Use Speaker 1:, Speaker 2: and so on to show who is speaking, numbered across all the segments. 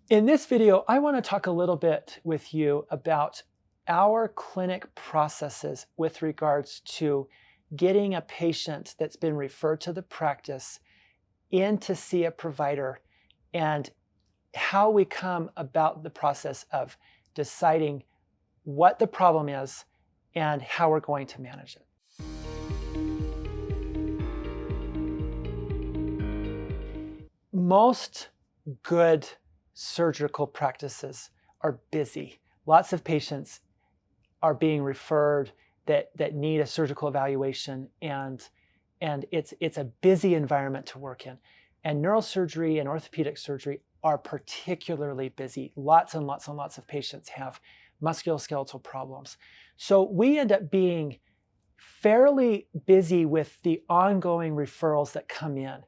Speaker 1: In this video, I want to talk a little bit with you about our clinic processes with regards to getting a patient that's been referred to the practice in to see a provider, and how we come about the process of deciding what the problem is and how we're going to manage it. Most good surgical practices are busy. Lots of patients are being referred that need a surgical evaluation, and it's a busy environment to work in. And neurosurgery and orthopedic surgery are particularly busy. Lots and lots and lots of patients have musculoskeletal problems. So we end up being fairly busy with the ongoing referrals that come in.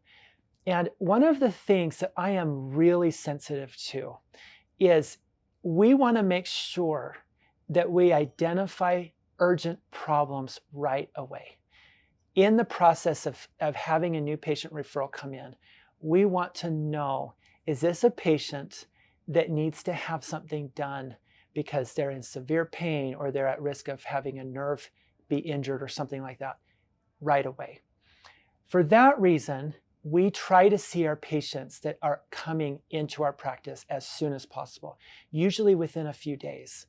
Speaker 1: And one of the things that I am really sensitive to is we want to make sure that we identify urgent problems right away. In the process of having a new patient referral come in, we want to know, is this a patient that needs to have something done because they're in severe pain or they're at risk of having a nerve be injured or something like that right away? For that reason, we try to see our patients that are coming into our practice as soon as possible, usually within a few days.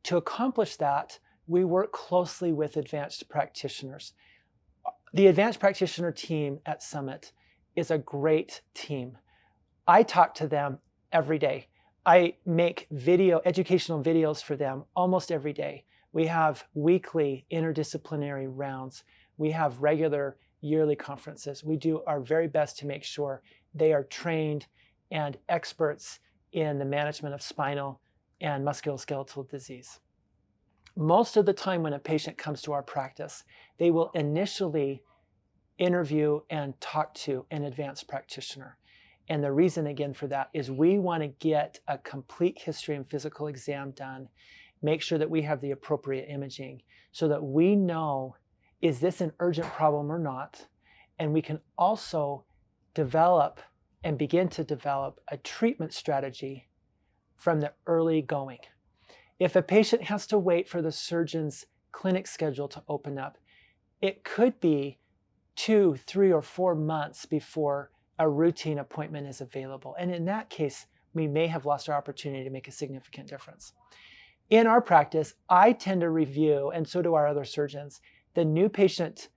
Speaker 1: To accomplish that, we work closely with advanced practitioners. The advanced practitioner team at Summit is a great team. I talk to them every day. I make educational videos for them almost every day. We have weekly interdisciplinary rounds. We have regular yearly conferences. We do our very best to make sure they are trained and experts in the management of spinal and musculoskeletal disease. Most of the time when a patient comes to our practice, they will initially interview and talk to an advanced practitioner. And the reason again for that is we want to get a complete history and physical exam done, make sure that we have the appropriate imaging so that we know, is this an urgent problem or not? And we can also develop and begin to develop a treatment strategy from the early going. If a patient has to wait for the surgeon's clinic schedule to open up, it could be 2, 3, or 4 months before a routine appointment is available. And in that case, we may have lost our opportunity to make a significant difference. In our practice, I tend to review, and so do our other surgeons, the new patient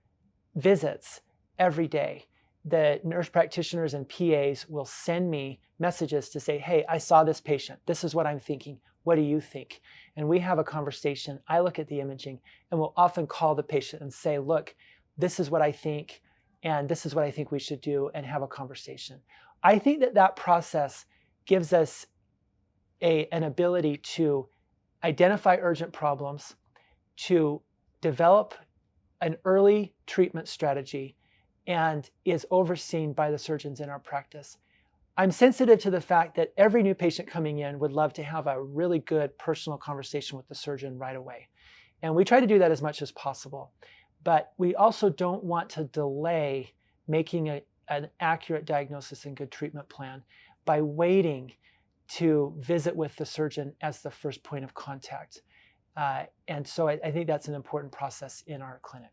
Speaker 1: visits every day. The nurse practitioners and PAs will send me messages to say, hey, I saw this patient. This is what I'm thinking. What do you think? And we have a conversation. I look at the imaging and will often call the patient and say, look, this is what I think, and this is what I think we should do, and have a conversation. I think that process gives us an ability to identify urgent problems, to develop an early treatment strategy, and is overseen by the surgeons in our practice. I'm sensitive to the fact that every new patient coming in would love to have a really good personal conversation with the surgeon right away. And we try to do that as much as possible. But we also don't want to delay making an accurate diagnosis and good treatment plan by waiting to visit with the surgeon as the first point of contact. And so I think that's an important process in our clinic.